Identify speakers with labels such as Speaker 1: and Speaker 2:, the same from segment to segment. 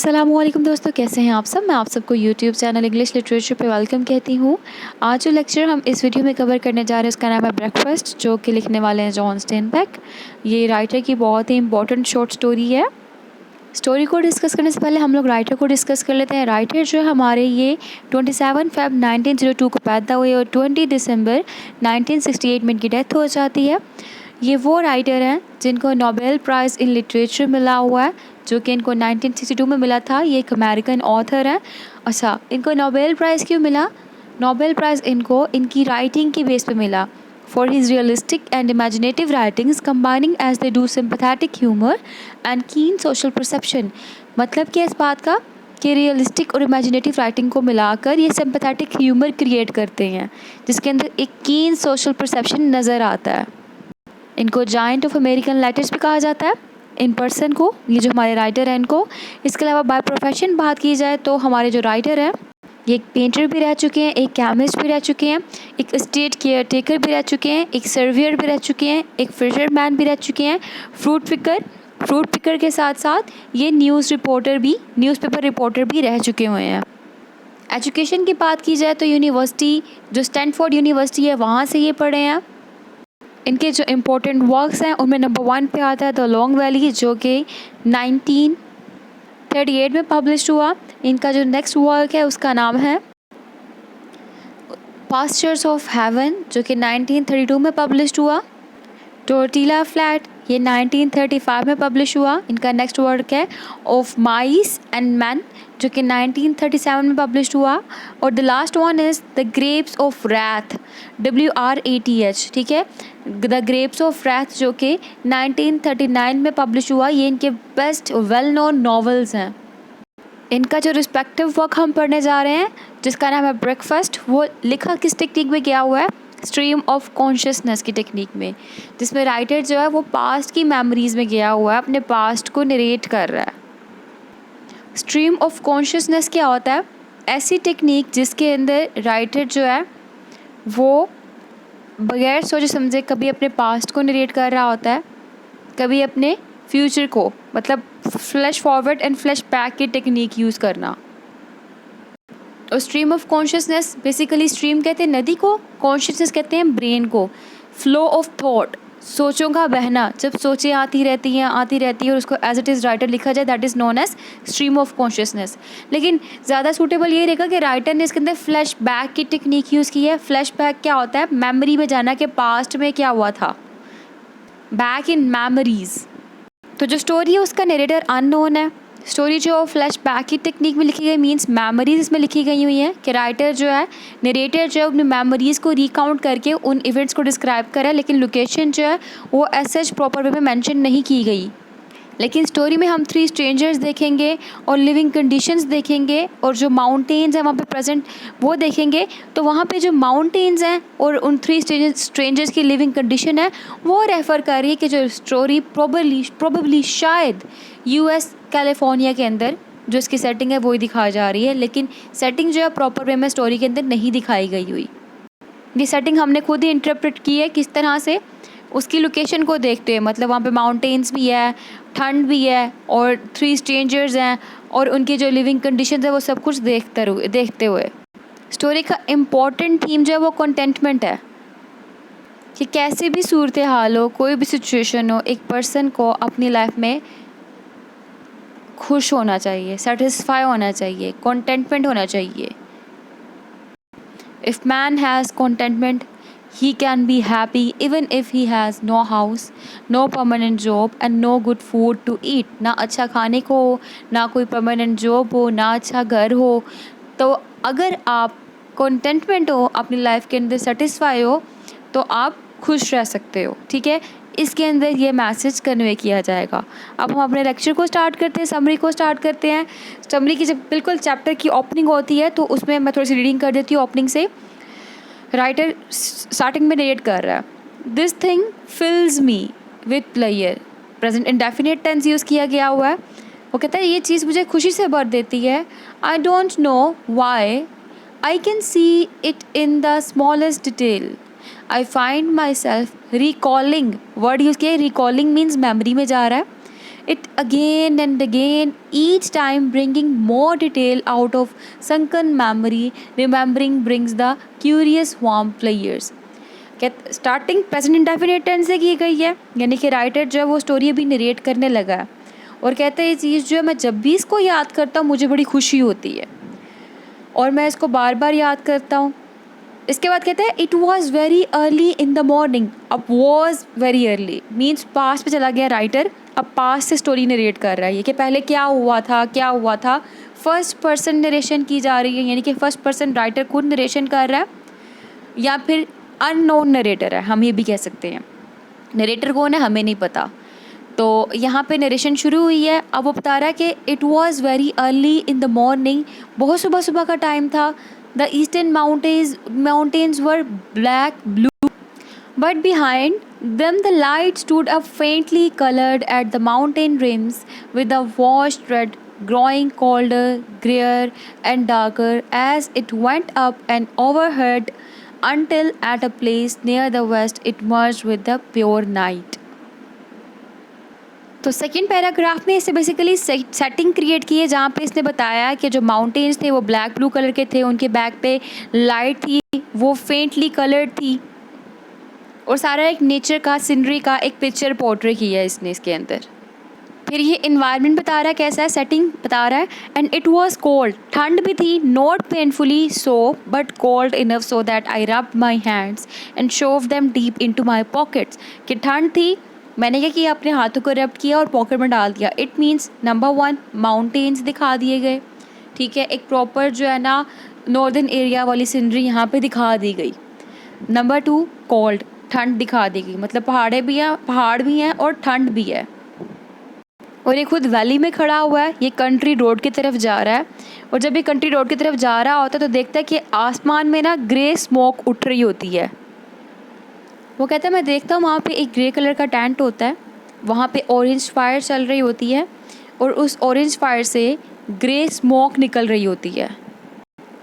Speaker 1: अस्सलामुअलैकुम दोस्तों, कैसे हैं आप सब। मैं आप सबको यूट्यूब चैनल इंग्लिश लिटरेचर पे वेलकम कहती हूँ। आज जो लेक्चर हम इस वीडियो में कवर करने जा रहे हैं उसका नाम है ब्रेकफास्ट, जो कि लिखने वाले हैं जॉन स्टेनबेक। ये राइटर की बहुत ही इंपॉर्टेंट शॉर्ट स्टोरी है। स्टोरी को डिस्कस करने से पहले हम लोग राइटर को डिस्कस कर लेते हैं। राइटर जो है हमारे ये 27 फेब 1902 को पैदा हुए और 20 दिसंबर 1968 में इनकी डेथ हो जाती है। ये वो राइटर हैं जिनको नोबेल प्राइज़ इन लिटरेचर मिला हुआ है, जो कि इनको 1962 में मिला था। ये एक अमेरिकन ऑथर हैं। अच्छा, इनको नोबेल प्राइज़ क्यों मिला? नोबेल प्राइज़ इनको इनकी राइटिंग की बेस पे मिला for his realistic and imaginative writings combining as they do sympathetic humour and keen social perception. मतलब कि इस बात का कि रियलिस्टिक और इमेजिनेटिव राइटिंग को मिलाकर ये सिंपैथेटिक ह्यूमर क्रिएट करते हैं, जिसके अंदर एक कीन सोशल परसेप्शन नज़र आता है। इनको जायंट ऑफ अमेरिकन राइटर्स भी कहा जाता है इन पर्सन को, ये जो हमारे राइटर हैं इनको। इसके अलावा बाय प्रोफेशन बात की जाए तो हमारे जो राइटर हैं ये एक पेंटर भी रह चुके हैं, एक केमिस्ट भी रह चुके हैं, एक स्टेट केयर टेकर भी रह चुके हैं, एक सर्वियर भी रह चुके हैं, एक फिशरमैन भी रह चुके हैं, फ्रूट पिकर के साथ साथ ये न्यूज़पेपर रिपोर्टर भी रह चुके हुए हैं। एजुकेशन की बात की जाए तो यूनिवर्सिटी जो स्टैनफोर्ड यूनिवर्सिटी है वहाँ से ये पढ़े हैं। इनके जो इम्पोर्टेंट वर्क्स हैं उनमें नंबर 1 पे आता है द लॉन्ग वैली, जो कि 1938 में पब्लिश हुआ। इनका जो नेक्स्ट वर्क है उसका नाम है पास्चर्स ऑफ हेवन, जो कि 1932 में पब्लिश हुआ। टोर्टिला फ्लैट ये 1935 में पब्लिश हुआ। इनका नेक्स्ट वर्क है ऑफ माइस एंड मैन, जो कि 1937 में पब्लिश हुआ। और the last one is the grapes of wrath, WRATH, ठीक है, द ग्रेप्स ऑफ रैथ, जो कि 1939 में पब्लिश हुआ। ये इनके बेस्ट वेल नोन नॉवेल्स हैं। इनका जो रिस्पेक्टिव वर्क हम पढ़ने जा रहे हैं जिसका नाम है ब्रेकफास्ट, वो लिखा किस टेक्निक में किया हुआ है? स्ट्रीम ऑफ कॉन्शियसनेस की टेक्निक में, जिसमें राइटर जो है वो पास्ट की मेमोरीज़ में गया हुआ है, अपने पास्ट को नरेट कर रहा है। स्ट्रीम ऑफ कॉन्शियसनेस क्या होता है? ऐसी टेक्निक जिसके अंदर राइटर जो है वो बगैर सोचे समझे कभी अपने पास्ट को नरेट कर रहा होता है, कभी अपने फ्यूचर को, मतलब flash forward and flash back की टेक्निक यूज़ करना। और stream of consciousness, basically stream कहते हैं नदी को, कॉन्शियसनेस कहते हैं ब्रेन को। फ्लो ऑफ थॉट, सोचों का बहना, जब सोचें आती रहती हैं और उसको एज इट इज़ राइटर लिखा जाए, that is known as stream of consciousness. लेकिन ज़्यादा सूटेबल ये रहेगा कि राइटर ने इसके अंदर फ्लैश बैक की टेक्निक यूज़ की है। फ्लैश बैक क्या होता है? मेमोरी में जाना कि पास्ट में क्या हुआ था, बैक इन मेमोरीज़। तो जो स्टोरी है उसका नरेटर अननोन है। स्टोरी जो फ्लैश बैक की टेक्निक में लिखी गई मीन्स मेमोरीज इसमें लिखी गई हुई हैं कि राइटर जो है, नरेटर जो है, अपनी मेमोरीज़ को रिकाउंट करके उन इवेंट्स को डिस्क्राइब करा, लेकिन लोकेशन जो है वो एज सच प्रॉपर वे में मेंशन नहीं की गई। लेकिन स्टोरी में हम 3 स्ट्रेंजर्स देखेंगे और लिविंग कंडीशंस देखेंगे और जो माउंटेन्स हैं वहाँ पे प्रेजेंट वो देखेंगे। तो वहाँ पे जो माउंटेन्स हैं और उन 3 स्ट्रेंजर्स की लिविंग कंडीशन है वो रेफ़र कर रही है कि जो स्टोरी प्रोबेबली शायद US कैलिफोर्निया के अंदर जो इसकी सेटिंग है वही दिखाई जा रही है, लेकिन सेटिंग जो है प्रॉपर वे में स्टोरी के अंदर नहीं दिखाई गई हुई। ये सेटिंग हमने खुद ही इंटरप्रेट की है, किस तरह से? उसकी लोकेशन को देखते हुए, मतलब वहाँ पे माउंटेन्स भी है, ठंड भी है और 3 स्ट्रेंजर्स हैं और उनकी जो लिविंग कंडीशन है वो सब कुछ देखते हुए। स्टोरी का इम्पॉर्टेंट थीम जो है वो कंटेंटमेंट है कि कैसी भी सूरत हाल हो, कोई भी सिचुएशन हो, एक पर्सन को अपनी लाइफ में खुश होना चाहिए, सेटिस्फाई होना चाहिए, कंटेंटमेंट होना चाहिए। If man has contentment he can be happy even if he has no house, no permanent job and no good food to eat। ना अच्छा खाने को हो, ना कोई परमानेंट जॉब हो, ना अच्छा घर हो। तो अगर आप कंटेंटमेंट हो, अपनी लाइफ के अंदर सेटिस्फाई हो, तो आप खुश रह सकते हो, ठीक है। इसके अंदर ये मैसेज कन्वे किया जाएगा। अब हम अपने लेक्चर को स्टार्ट करते हैं, समरी को स्टार्ट करते हैं। समरी की जब बिल्कुल चैप्टर की ओपनिंग होती है तो उसमें मैं थोड़ी सी रीडिंग कर देती हूँ ओपनिंग से। राइटर स्टार्टिंग में नरेट कर रहा है, this thing fills me with player, present indefinite tense use किया गया हुआ है। वो कहता है ये चीज़ मुझे खुशी से भर देती है। I don't know why, I can see it in the smallest detail, I find my self recalling, word use किया है रिकॉलिंग मीन्स मेमोरी में जा रहा है, it again and again, each time bringing more detail out of sunken memory. Remembering brings the curious warm players. Starting present indefinite tense से की गई है, यानी कि राइटर जो है वो स्टोरी अभी नरेट करने लगा है और कहता है ये चीज़ जो है मैं जब भी इसको याद करता हूँ मुझे बड़ी खुशी होती है और मैं इसको बार बार याद करता हूँ. इसके बाद कहते हैं it was very early in the morning. अब was very early means past पे चला गया राइटर, अब पास्ट से स्टोरी नरेट कर रहा है कि पहले क्या हुआ था. फर्स्ट पर्सन नरेशन की जा रही है, यानी कि फर्स्ट पर्सन राइटर खुद नरेशन कर रहा है या फिर अननोन नरेटर है, हम ये भी कह सकते हैं. नरेटर कौन है हमें नहीं पता. तो यहाँ पे नरेशन शुरू हुई है. अब वो बता रहा है कि it was very early in the morning, बहुत सुबह सुबह का टाइम था. The eastern mountains were black blue but behind them the light stood up faintly colored at the mountain rims with the washed red growing colder, grayer and darker as it went up and overhead until at a place near the west it merged with the pure night. तो second paragraph में इससे basically setting create की है जहाँ पे इसने बताया कि जो माउंटेन्स थे वो ब्लैक ब्लू कलर के थे, उनके बैक पे लाइट थी वो फेंटली कलर्ड थी और सारा एक नेचर का सीनरी का एक पिक्चर पोर्ट्रे किया है इसने इसके अंदर. फिर ये इन्वायरमेंट बता रहा है कैसा है, सेटिंग बता रहा है. एंड इट वाज कोल्ड, ठंड भी थी, not painfully so but cold enough so that I rubbed my hands and shove them deep into my pockets. कि ठंड थी, मैंने क्या किया अपने हाथों को रब किया और पॉकेट में डाल दिया. इट मीन्स नंबर 1 माउंटेन्स दिखा दिए गए, ठीक है, एक प्रॉपर जो है ना नॉर्दर्न एरिया वाली सीनरी यहाँ पे दिखा दी गई. नंबर 2 कोल्ड, ठंड दिखा दी गई, मतलब पहाड़ भी हैं और ठंड भी है. और ये खुद वैली में खड़ा हुआ है, ये कंट्री रोड की तरफ जा रहा है. और जब ये कंट्री रोड की तरफ जा रहा होता है तो देखता है कि आसमान में ना ग्रे स्मोक उठ रही होती है. वो कहता है मैं देखता हूँ वहाँ पे एक ग्रे कलर का टेंट होता है, वहाँ पे ऑरेंज फायर चल रही होती है और उस ऑरेंज फायर से ग्रे स्मोक निकल रही होती है.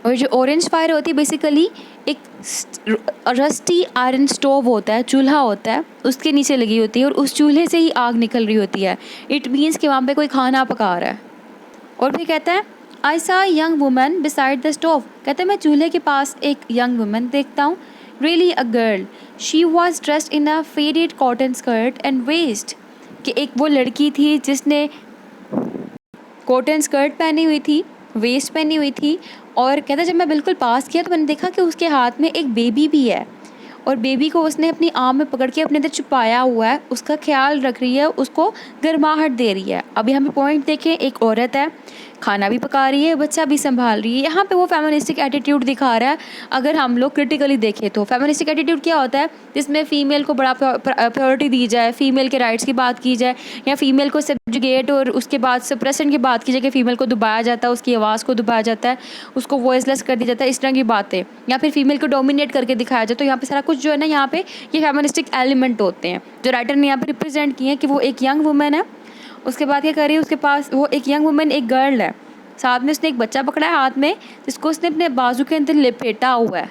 Speaker 1: और जो ऑरेंज फायर होती है बेसिकली एक रस्टी आयरन स्टोव होता है, चूल्हा होता है, उसके नीचे लगी होती है और उस चूल्हे से ही आग निकल रही होती है. इट मीन्स कि वहाँ पे कोई खाना पका रहा है. और फिर कहता है आई सा young woman beside the stove. कहते हैं मैं चूल्हे के पास एक यंग वुमन देखता हूँ. Really a girl, she was dressed in a faded cotton skirt and waist. कि एक वो लड़की थी जिसने कॉटन स्कर्ट पहनी हुई थी, वेस्ट पहनी हुई थी. और कहता जब मैं बिल्कुल पास किया तो मैंने देखा कि उसके हाथ में एक बेबी भी है और बेबी को उसने अपनी आर्म में पकड़ के अपने अंदर छुपाया हुआ है, उसका ख्याल रख रही है, उसको गर्माहट दे रही है. अभी हमें पॉइंट देखें, एक औरत है, खाना भी पका रही है, बच्चा भी संभाल रही है. यहाँ पे वो फेमिनिस्टिक एटीट्यूड दिखा रहा है. अगर हम लोग क्रिटिकली देखें तो फेमिनिस्टिक एटीट्यूड क्या होता है, जिसमें फ़ीमेल को बड़ा प्रायोरिटी दी जाए, फीमेल के राइट्स की बात की जाए या फीमेल को सब्जुगेट और उसके बाद सप्रेशन की बात की जाए कि फ़ीमेल को दबाया जाता है, उसकी आवाज़ को दबाया जाता है, उसको वॉइसलेस कर दिया जाता है, इस तरह की बातें, या फिर फीमेल को डोमिनेट करके दिखाया जाए. तो यहाँ पे सारा कुछ जो है ना, यहाँ पे ये फेमिनिस्टिक एलिमेंट होते हैं जो राइटर ने यहाँ पे रिप्रेजेंट किए हैं कि वो एक यंग वुमेन है. उसके बाद क्या कर रही है, उसके पास वो एक यंग वुमेन, एक गर्ल है, साथ में उसने एक बच्चा पकड़ा है हाथ में जिसको उसने अपने बाजू के अंदर लपेटा हुआ है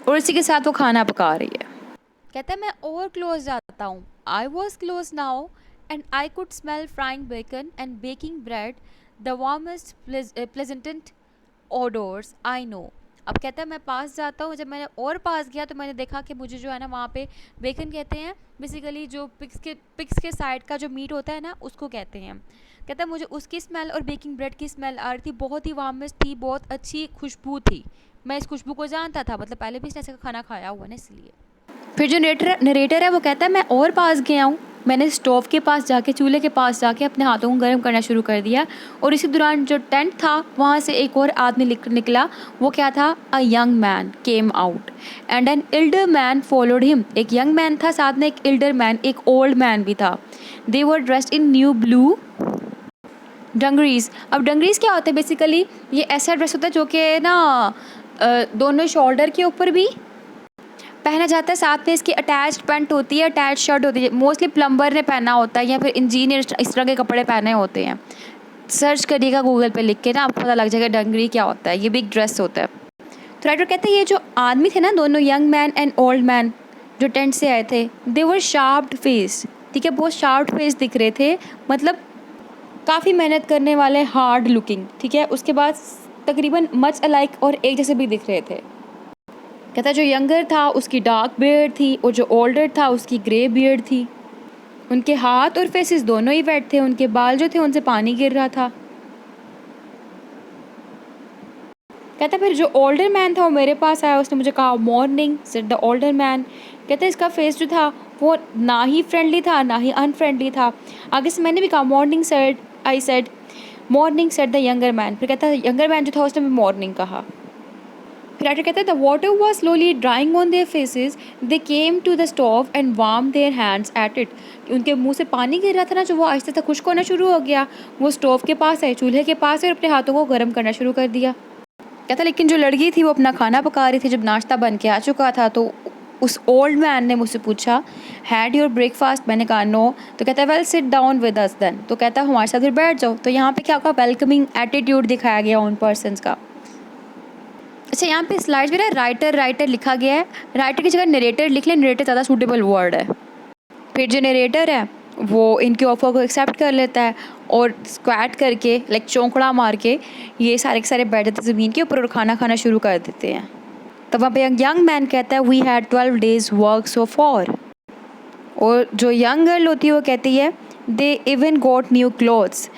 Speaker 1: और इसी के साथ वो खाना पका रही है. कहता है मैं और क्लोज जाता हूँ. I was close now and I could smell frying bacon and baking bread, the warmest pleasantest odours I know. अब कहता है मैं पास जाता हूँ. जब मैंने और पास गया तो मैंने देखा कि मुझे जो है ना वहाँ पे बेकन कहते हैं, बेसिकली जो पिग्स के साइड का जो मीट होता है ना उसको कहते हैं. कहता है मुझे उसकी स्मेल और बेकिंग ब्रेड की स्मेल आ रही थी, बहुत ही वार्मेस्ट थी, बहुत अच्छी खुशबू थी. मैं इस खुशबू को जानता था, मतलब पहले भी इसने ऐसा खाना खाया हुआ ना इसलिए. फिर जो नरेटर है वो कहता है मैं और पास गया हूँ, मैंने स्टोव के पास जाके, चूल्हे के पास जाके अपने हाथों को गर्म करना शुरू कर दिया और इसी दौरान जो टेंट था वहाँ से एक और आदमी निकला. वो क्या था, a young man came out and an elder man followed him. एक यंग मैन था, साथ में एक एल्डर मैन, एक ओल्ड मैन भी था. They were dressed in new blue dungarees. अब डंगरीज क्या होता है, बेसिकली ये ऐसा ड्रेस होता है जो कि ना दोनों शोल्डर के ऊपर भी पहना जाता है, साथ में इसकी अटैच्ड पैंट होती है, अटैच शर्ट होती है. मोस्टली प्लम्बर ने पहना होता है या फिर इंजीनियर इस तरह के कपड़े पहने होते हैं. सर्च करिएगा गूगल पे लिख के ना, आपको पता लग जाएगा डंगरी क्या होता है. ये भी एक ड्रेस होता है. तो राइटर कहते हैं ये जो आदमी थे ना, दोनों young man and old man जो टेंट से आए थे, दे वर शार्प्ड फेस. ठीक है, बहुत शार्प फेस दिख रहे थे, मतलब काफ़ी मेहनत करने वाले, हार्ड लुकिंग, ठीक है। उसके बाद तकरीबन मच अलाइक और एक जैसे भी दिख रहे थे। कहता है जो यंगर था उसकी डार्क बियर्ड थी और जो ओल्डर था उसकी ग्रे बियर्ड थी। उनके हाथ और फेसेस दोनों ही वेट थे, उनके बाल जो थे उनसे पानी गिर रहा था। कहता फिर जो ओल्डर मैन था वो मेरे पास आया, उसने मुझे कहा morning, said the older man. कहते इसका फेस जो था वो ना ही फ्रेंडली था ना ही अनफ्रेंडली था। आगे से मैंने भी कहा morning said, I said morning, said the younger man. फिर कहता है यंगर मैन जो था उसने मॉर्निंग कहा। फिर राइटर कहता है the water was slowly drying on their faces, they came to the stove and warm their hands at it. उनके मुंह से पानी गिर रहा था ना, जो वो आहिस्ता आहिस्ता खुश्क होना शुरू हो गया। वो स्टोव के पास है, चूल्हे के पास है, और अपने हाथों को गर्म करना शुरू कर दिया। कहता लेकिन जो लड़की थी वो अपना खाना पका रही थी। जब नाश्ता बन के आ चुका था तो उस ओल्ड मैन ने मुझसे पूछा हैड योर ब्रेकफास्ट। मैंने कहा नो। तो कहता है well sit down with us then. तो कहता है हमारे साथ फिर बैठ जाओ। तो यहाँ पे क्या होगा, वेलकमिंग एटीट्यूड दिखाया गया उन पर्सनस का। अच्छा, यहाँ पे स्लाइड्स में ना राइटर लिखा गया है। राइटर की जगह नरेटर लिख ले, नरेटर ज़्यादा सूटेबल वर्ड है। फिर जो नरेटर है वो इनके ऑफर को एक्सेप्ट कर लेता है और स्क्वाट करके लाइक चौंकड़ा मार के ये सारे के सारे बैठ जाते ज़मीन के ऊपर और खाना खाना शुरू कर देते हैं। तब वहाँ पे यंग मैन कहता है we had 12 days work so far. और जो यंग गर्ल होती है वो कहती है they even got new clothes.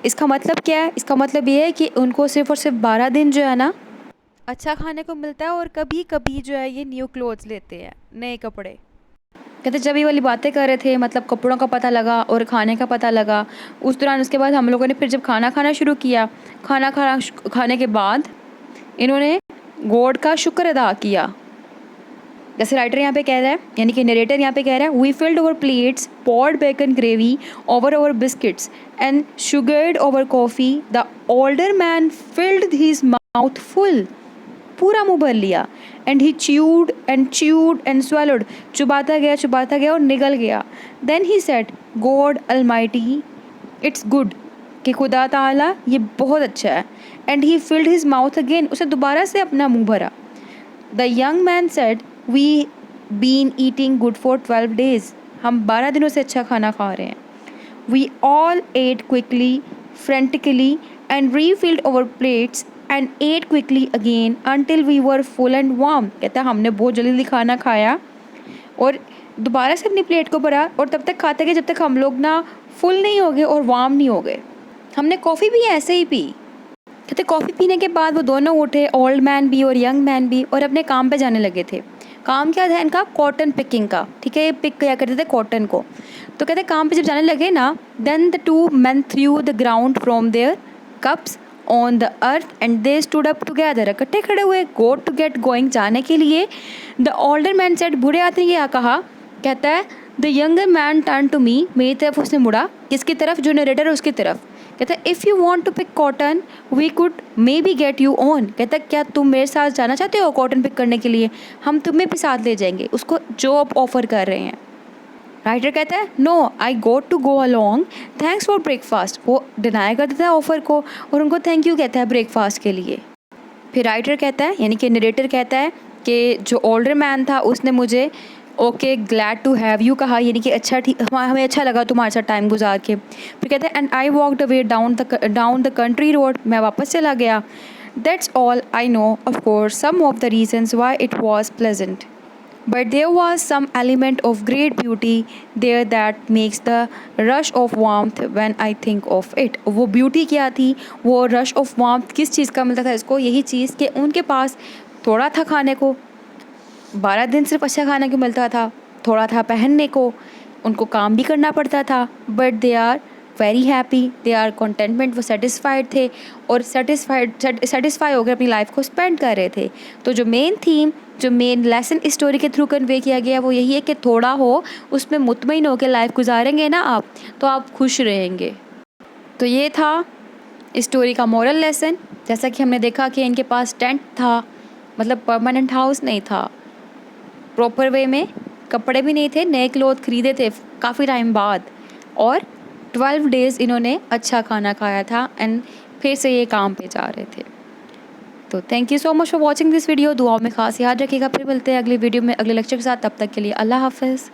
Speaker 1: इसका मतलब क्या है? इसका मतलब ये है कि उनको सिर्फ और सिर्फ 12 दिन जो है ना अच्छा खाने को मिलता है, और कभी कभी जो है ये न्यू क्लोथ्स लेते हैं, नए कपड़े। कहते जब ये वाली बातें कर रहे थे, मतलब कपड़ों का पता लगा और खाने का पता लगा उस दौरान, उसके बाद हम लोगों ने फिर जब खाना खाना शुरू किया, खाने के बाद इन्होंने गॉड का शुक्र अदा किया। जैसे राइटर यहाँ पे कह रहा है, यानी कि नरेटर यहाँ पे कह रहा है we filled our plates, poured bacon gravy over our biscuits and sugared our coffee. The older man filled his mouth full. पूरा मुंह भर लिया। And he chewed and swallowed. चुबाता गया और निगल गया। Then he said God almighty it's good, कि खुदा ताला ये बहुत अच्छा है। And he filled his mouth again. उसे दोबारा से अपना मुंह भरा। The young man said we been eating good for 12 days। हम 12 दिनों से अच्छा खाना खा रहे हैं। We all ate quickly frantically and refilled our plates and ate quickly again until we were full and warm. कहता है हमने बहुत जल्दी खाना खाया और दोबारा से अपनी प्लेट को भरा, और तब तक खाते गए जब तक हम लोग ना फुल नहीं हो गए और वार्म नहीं हो गए। हमने कॉफ़ी भी ऐसे ही पी। कहते कॉफ़ी पीने के बाद वो दोनों उठे, ओल्ड मैन भी और यंग मैन भी, और अपने काम पे जाने लगे थे। काम क्या था इनका? कॉटन पिकिंग का, ठीक है। ये पिक किया करते थे कॉटन को। तो कहते काम पे जब जाने लगे ना, then the two men threw the ground from their cups on the earth and they stood up together. इकट्ठे खड़े हुए, गो टू गेट गोइंग, जाने के लिए। द ओल्डर मैन सेड, बूढ़े आदमी ने क्या कहा? कहता है the younger man turn to me, मेरी तरफ उसने मुड़ा। किसकी तरफ? जो नरेटर है उसकी तरफ। कहता है if you want to pick cotton we could maybe get you on. कहता है क्या तुम मेरे साथ जाना चाहते हो कॉटन पिक करने के लिए? हम तुम्हें भी साथ ले जाएंगे। उसको जॉब ऑफर कर रहे हैं। राइटर कहता है no I got to go along, thanks for breakfast. वो डिनाई कर देता है ऑफ़र को और उनको थैंक यू कहता है ब्रेकफास्ट के लिए। फिर राइटर कहता है, यानी कि नरेटर कहता है कि जो ओल्डर मैन था उसने मुझे okay glad to have you कहा, यानी कि अच्छा, ठीक, हमें अच्छा लगा तुम्हारे साथ टाइम गुजार के। फिर कहते हैं and I walked away down the country road. मैं वापस चला गया। That's all I know of course some of the reasons why it was pleasant, but there was some element of great beauty there that makes the rush of warmth when I think of it। वो beauty क्या थी? वो rush of warmth किस चीज़ का मिलता था इसको? यही चीज़ कि उनके पास थोड़ा था खाने को, 12 दिन सिर्फ अच्छा खाने को मिलता था, थोड़ा था पहनने को, उनको काम भी करना पड़ता था, but they are very happy, they are contentment, वो सेटिस्फाइड थे और सेटिस्फाई होकर अपनी लाइफ को स्पेंड कर रहे थे। तो जो मेन थीम, जो मेन लेसन इस स्टोरी के थ्रू कन्वे किया गया वो यही है कि थोड़ा हो उसमें मुतमईन होकर लाइफ गुजारेंगे ना आप, तो आप खुश रहेंगे। तो ये था इस स्टोरी का मॉरल लेसन। जैसा कि हमने देखा कि इनके पास टेंट था, मतलब परमानेंट हाउस नहीं था, प्रॉपर वे में कपड़े भी नहीं थे, नए क्लोथ खरीदे थे काफ़ी टाइम बाद, और 12 days इन्होंने अच्छा खाना खाया था एंड फिर से ये काम पे जा रहे थे। तो thank you so much for watching this video. दुआओं में खास याद रखिएगा। फिर मिलते हैं अगली वीडियो में अगले लेक्चर के साथ। तब तक के लिए अल्लाह हाफ़िज़।